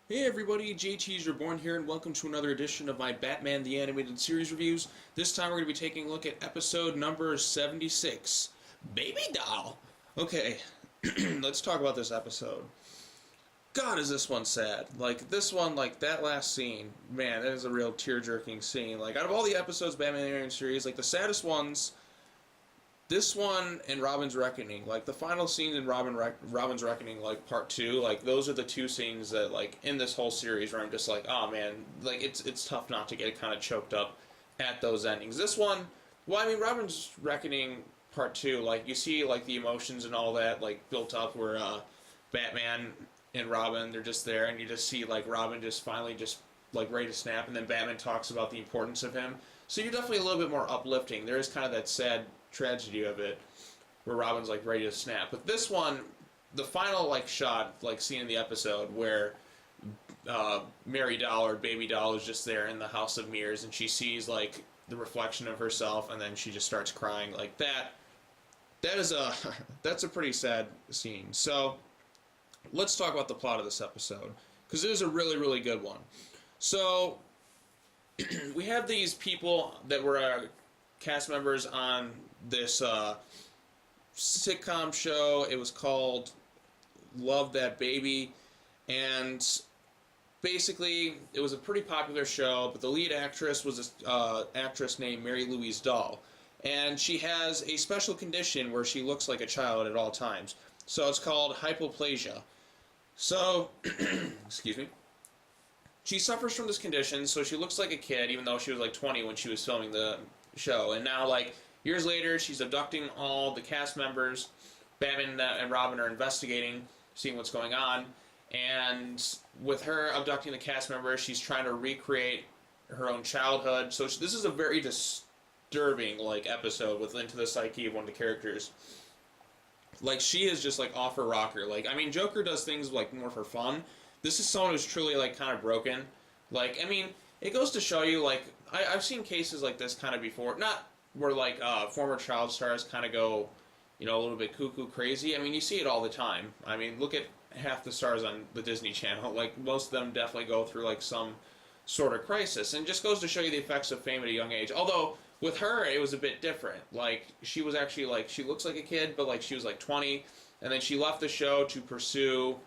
Hey everybody, JTISREBORN here, and welcome to another edition of my Batman the Animated Series reviews. This time we're going to be taking a look at episode number 76, Baby Doll. Okay, let's talk about this episode. God, is this one sad. Like, this one, like, that last scene, man, that is a real tear-jerking scene. Like, out of all the episodes of Batman the Animated Series, like, the saddest ones, this one and Robin's Reckoning, like the final scene in Robin's Reckoning, like part 2, like those are the two scenes that, like, in this whole series where I'm just like, oh man, like it's tough not to get kind of choked up at those endings. This one, well, I mean, Robin's Reckoning part 2, like you see like the emotions and all that like built up where Batman and Robin, they're just there, and you just see like Robin just finally just like ready to snap, and then Batman talks about the importance of him. So you're definitely a little bit more uplifting. There is kind of that sad tragedy of it where Robin's like ready to snap. But this one, the final like shot, like scene in the episode where Mary Dahl or Baby Doll is just there in the House of Mirrors, and she sees like the reflection of herself, and then she just starts crying like that. That is a that's a pretty sad scene. So let's talk about the plot of this episode, because it is a really good one. So we have these people that were cast members on this sitcom show. It was called Love That Baby, and basically it was a pretty popular show, but the lead actress was an actress named Mary Dahl, and she has a special condition where she looks like a child at all times. So it's called hypoplasia. So, excuse me. She suffers from this condition, so she looks like a kid, even though she was like 20 when she was filming the show. And now, like, years later, she's abducting all the cast members. Batman and Robin are investigating, seeing what's going on. And with her abducting the cast members, she's trying to recreate her own childhood. So this is a very disturbing, like, episode with into the psyche of one of the characters. Like, she is just, like, off her rocker. Like, I mean, Joker does things, like, more for fun. This is someone who's truly, like, kind of broken. Like, I mean, it goes to show you, like, I've seen cases like this kind of before. Not where, like, former child stars kind of go, you know, a little bit cuckoo crazy. I mean, you see it all the time. I mean, look at half the stars on the Disney Channel. Like, most of them definitely go through, like, some sort of crisis. And it just goes to show you the effects of fame at a young age. Although, with her, it was a bit different. Like, she was actually, like, she looks like a kid, but, like, she was, like, 20. And then she left the show to pursue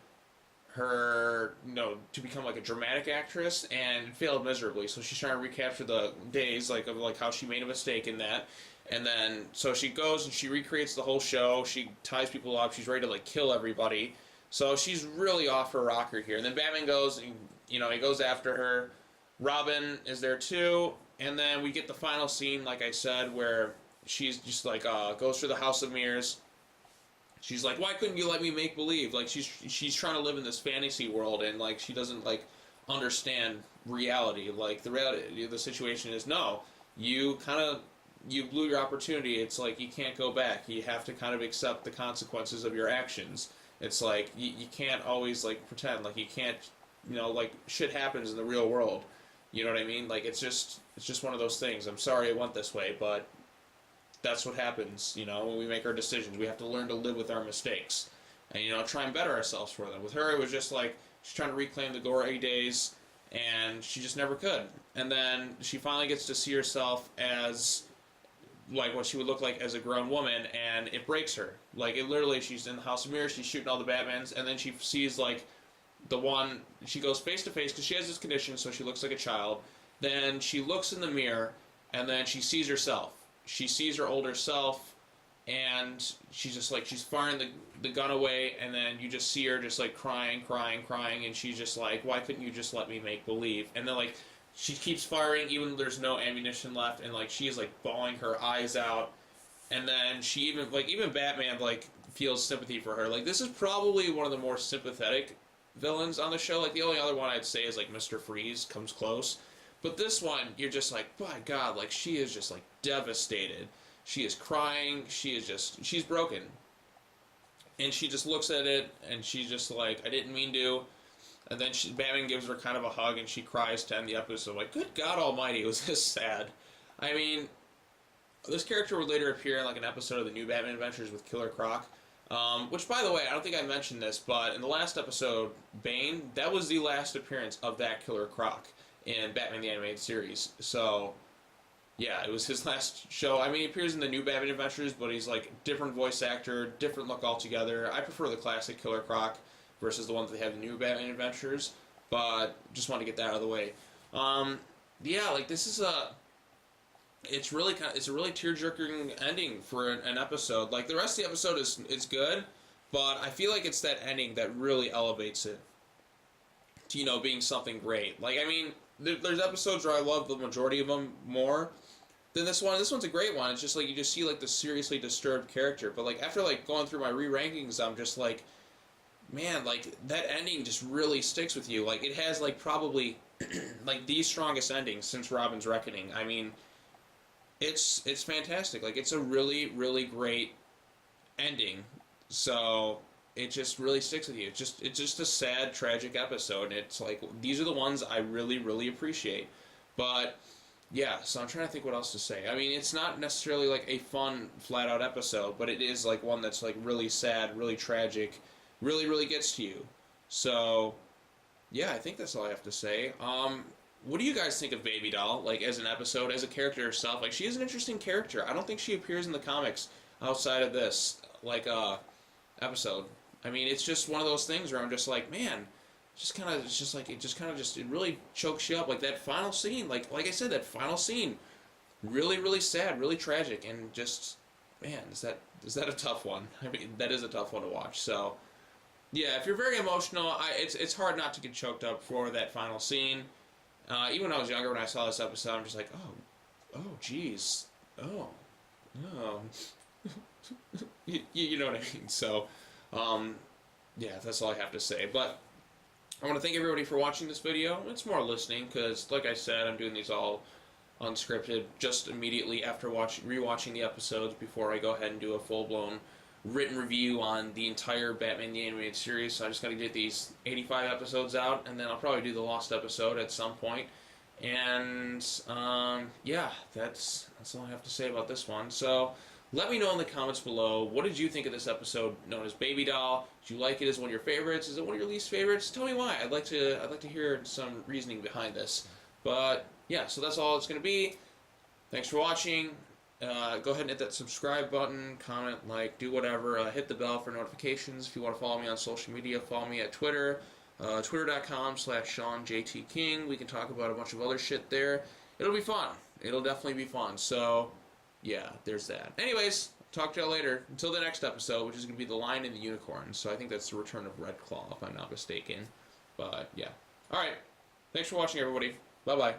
her, you know, to become like a dramatic actress, and failed miserably. So she's trying to recapture the days like of like how she made a mistake in that. And then so she goes and she recreates the whole show. She ties people up. She's ready to like kill everybody. So she's really off her rocker here. And then Batman goes and, you know, he goes after her. Robin is there too. And then we get the final scene, like I said, where she's just like goes through the House of Mirrors. She's like, why couldn't you let me make believe? Like, she's trying to live in this fantasy world, and like she doesn't like understand reality. Like, the reality of the situation is, no, you blew your opportunity. It's like you can't go back. You have to kind of accept the consequences of your actions. It's like you can't always like pretend. Like, you can't, you know, like shit happens in the real world. You know what I mean? Like, it's just one of those things. I'm sorry it went this way, but that's what happens, you know, when we make our decisions. We have to learn to live with our mistakes and, you know, try and better ourselves for them. With her, it was just like she's trying to reclaim the glory days, and she just never could. And then she finally gets to see herself as like what she would look like as a grown woman, and it breaks her. Like, it literally, she's in the House of Mirrors, she's shooting all the Batmans, and then she sees like the one, she goes face to face because she has this condition, so she looks like a child. Then she looks in the mirror, and then she sees herself. She sees her older self, and she's just like, she's firing the gun away, and then you just see her just like crying, and she's just like, why couldn't you just let me make believe? And then like, she keeps firing even though there's no ammunition left, and like, she is like bawling her eyes out, and then she even Batman like feels sympathy for her. Like, this is probably one of the more sympathetic villains on the show. Like, the only other one I'd say is like Mr. Freeze comes close. But this one, you're just like, my God, like, she is just, like, devastated. She is crying. She's broken. And she just looks at it, and she's just like, I didn't mean to. And then Batman gives her kind of a hug, and she cries to end the episode. Like, good God almighty, was this sad. I mean, this character would later appear in, like, an episode of the New Batman Adventures with Killer Croc. Which, by the way, I don't think I mentioned this, but in the last episode, Bane, that was the last appearance of that Killer Croc in Batman the Animated Series. So, yeah, it was his last show. I mean, he appears in the new Batman Adventures, but he's like different voice actor, different look altogether. I prefer the classic Killer Croc versus the ones that have the new Batman Adventures, but just want to get that out of the way. Yeah, like this is it's a really tear-jerking ending for an episode. Like the rest of the episode is good, but I feel like it's that ending that really elevates it to, you know, being something great. Like, I mean, there's episodes where I love the majority of them more than this one. This one's a great one. It's just like you just see like the seriously disturbed character, but like after like going through my re-rankings, I'm just like, man, like that ending just really sticks with you. Like it has like probably like the strongest ending since Robin's Reckoning. I mean, it's fantastic. Like it's a really, really great ending. So it just really sticks with you. It's just a sad, tragic episode. And it's like these are the ones I really, really appreciate. But yeah, so I'm trying to think what else to say. I mean, it's not necessarily like a fun, flat out episode, but it is like one that's like really sad, really tragic, really, really gets to you. So yeah, I think that's all I have to say. What do you guys think of Baby Doll, like, as an episode, as a character herself? Like, she is an interesting character. I don't think she appears in the comics outside of this, like, episode. I mean, it's just one of those things where I'm just like, man, it really chokes you up. Like, that final scene, like I said, that final scene, really, really sad, really tragic, and just, man, is that a tough one? I mean, that is a tough one to watch, so... Yeah, if you're very emotional, it's hard not to get choked up for that final scene. Even when I was younger, when I saw this episode, I'm just like, oh, jeez, oh. You know what I mean? So, yeah, that's all I have to say. But I want to thank everybody for watching this video. It's more listening, because, like I said, I'm doing these all unscripted, just immediately after rewatching the episodes before I go ahead and do a full-blown written review on the entire Batman the Animated Series. So I just got to get these 85 episodes out, and then I'll probably do the Lost episode at some point. And yeah, that's all I have to say about this one. So let me know in the comments below, what did you think of this episode known as Baby Doll? Did you like it as one of your favorites? Is it one of your least favorites? Tell me why. I'd like to hear some reasoning behind this. But yeah, so that's all it's going to be. Thanks for watching. Go ahead and hit that subscribe button, comment, like, do whatever. Hit the bell for notifications. If you want to follow me on social media, follow me at Twitter, twitter.com/SeanJTKing. We can talk about a bunch of other shit there. It'll be fun. It'll definitely be fun. So, yeah, there's that. Anyways, talk to y'all later. Until the next episode, which is going to be The Lion and the Unicorn. So I think that's the return of Red Claw, if I'm not mistaken. But, yeah. Alright. Thanks for watching, everybody. Bye-bye.